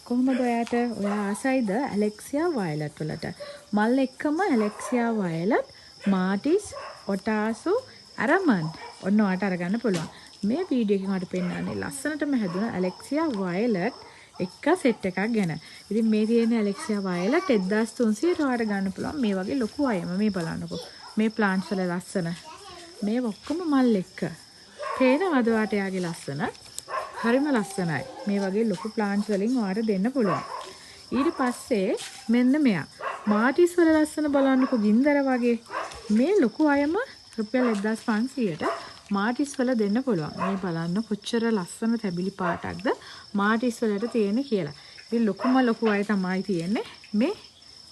කොහොමද ඔයාට ඔයා ආසයිද ඇලෙක්සියා වයලට් වලට? මල් එක්කම ඇලෙක්සියා වයලට්, මාටිස්, ඔටාසු, ඇරමන් ඔන්න ඔයාට අරගන්න පුළුවන්. මේ වීඩියෝ එකෙන් මට පෙන්නන්නේ ලස්සනටම හැදුන ඇලෙක්සියා වයලට් එක සෙට් එකක් ගැන. ඉතින් මේ තියෙන ඇලෙක්සියා වයලට් 1300ට ඔයාට ගන්න පුළුවන්. මේ වගේ ලොකු අයම මේ බලන්නකෝ. මේ ප්ලාන්ට්ස් වල ලස්සන. මේ ඔක්කොම මල් එක්ක. පේනවද ඔයාට යාගේ ලස්සන? හරිම ලස්සනයි. මේ වගේ ලොකු ප්ලාන්ට්ස් වලින් ඔයාට දෙන්න පුළුවන්. ඊට පස්සේ මෙන්න මෙයා. මාටිස් වල ලස්සන බලන්නකෝ ගින්දර වගේ. මේ ලොකු අයම රුපියල් 1500ට මාටිස් වල දෙන්න පුළුවන්. මේ බලන්න කොච්චර ලස්සන තැබිලි පාටක්ද මාටිස් වලට තියෙන්නේ කියලා. ඉතින් ලොකු අය තමයි තියෙන්නේ. මේ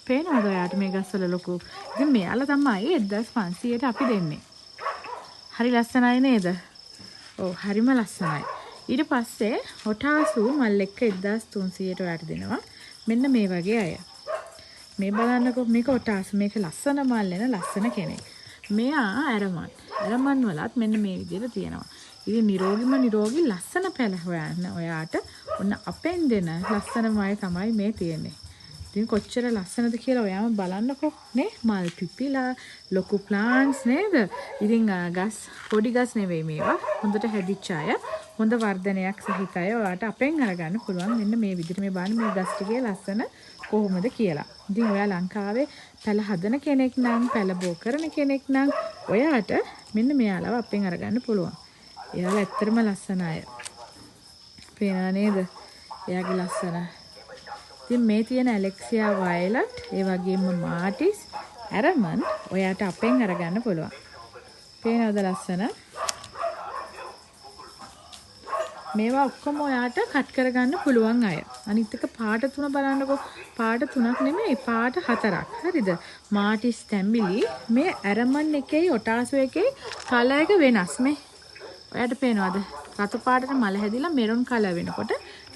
පේනවද ඔයාට මේ ගස්වල ලොකු. ඉතින් මෙයාලා තමයි 1500ට අපි දෙන්නේ. හරි ලස්සනයි නේද? ඔව් හරිම ලස්සනයි. ඊට පස්සේ ඔටාසු මල් එක්ක 1300ට ඔයාට දෙනවා. මෙන්න මේ වගේ අය. මේ බලන්නකෝ මේක ඔටාසු. මේක ලස්සන මල් එන ලස්සන කෙනෙක්. මෙයා ඇරමන්. ඇරමන් වලත් මෙන්න මේ විදිහට තියෙනවා. ඉතින් නිරෝගී ලස්සන පැල හොයන්න ඔයාට ඔන්න අපෙන් දෙන ලස්සනම අය තමයි මේ තියෙන්නේ. ඉතින් කොච්චර ලස්සනද කියලා ඔයාම බලන්නකෝ නේ. මල් පිපිලා ලොකු ප්ලාන්ට්ස් නේද? ඉතින් ගස් පොඩි ගස් නෙවෙයි මේවා. හොඳට හැදිච්ච අය. හොඳ වර්ධනයක් සහිත අය ඔයාට අපෙන් අරගන්න පුළුවන්. මෙන්න මේ විදිහට මේ බලන්න මේ ගස් ටිකේ ලස්සන කොහොමද කියලා. ඉතින් ඔයා ලංකාවේ පැල හදන කෙනෙක් නම් පැල බෝ කරන කෙනෙක් නම් ඔයාට මෙන්න මෙයාලව අපෙන් අරගන්න පුළුවන්. එයාලා ඇත්තටම ලස්සන අය. පේනවා නේද? එයාගේ ලස්සන. ඉතින් මේ තියෙන ඇලෙක්සියා වයලට්, ඒ වගේම මාටිස්, ඇරමන් ඔයාට අපෙන් අරගන්න පුළුවන්. පේනවද ලස්සන? මේවා ඔක්කොම ඔයාට කට් කරගන්න පුළුවන් අය. අනිත් එක පාට තුන බලන්නකෝ. පාට තුනක් නෙමෙයි පාට හතරක්. හරිද? මාටිස් තැඹිලි මේ ඇරමන් එකේ ඔටාසු එකේ කලර් එක වෙනස්. මේ ඔයාට පේනවද? රතු පාටට මල හැදිලා මෙරුන් කලර් වෙනකොට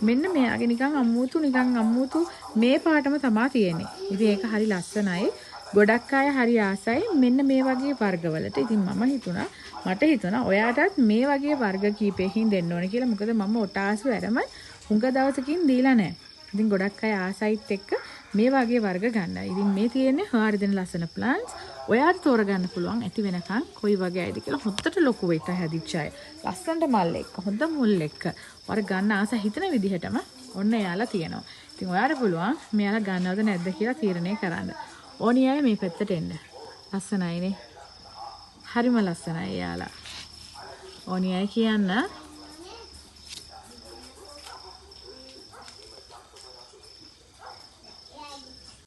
මෙන්න මෙයාගේ නිකන් අම්මූතු මේ පාටම තමයි තියෙන්නේ. ඉතින් ඒක හරි ලස්සනයි. ගොඩක් අය හරි ආසයි මෙන්න මේ වගේ වර්ගවලට. ඉතින් මට හිතුණා ඔයාටත් මේ වගේ වර්ග කීපයකින් දෙන්න ඕනේ කියලා. මොකද මම ඔටාසු ඇරම හුඟ දවසකින් දීලා නැහැ. ඉතින් ගොඩක් අය ආසයිත් එක්ක මේ වගේ වර්ග ගන්න. ඉතින් මේ තියෙන්නේ හාරි දෙන ලස්සන ප්ලාන්ට්ස්. ඔයාට තෝරගන්න පුළුවන් ඇති වෙනකන් කොයි වගේ අයද කියලා. හොත්තට ලොකු වෙයිට හැදිච්ච අය. ලස්සනට මල් එක්ක, හොඳ මුල් එක්ක. ඔයාලා ගන්න ආස හිතන විදිහටම ඔන්න එයාලා තියෙනවා. ඉතින් ඔයාට පුළුවන් මෙයාලා ගන්නවද නැද්ද කියලා තීරණය කරන්න. ඕනි අය මේ පැත්තට එන්න. ලස්සනයිනේ. හරිම ලස්සනයි එයාලා. ඕනි අය කියන්න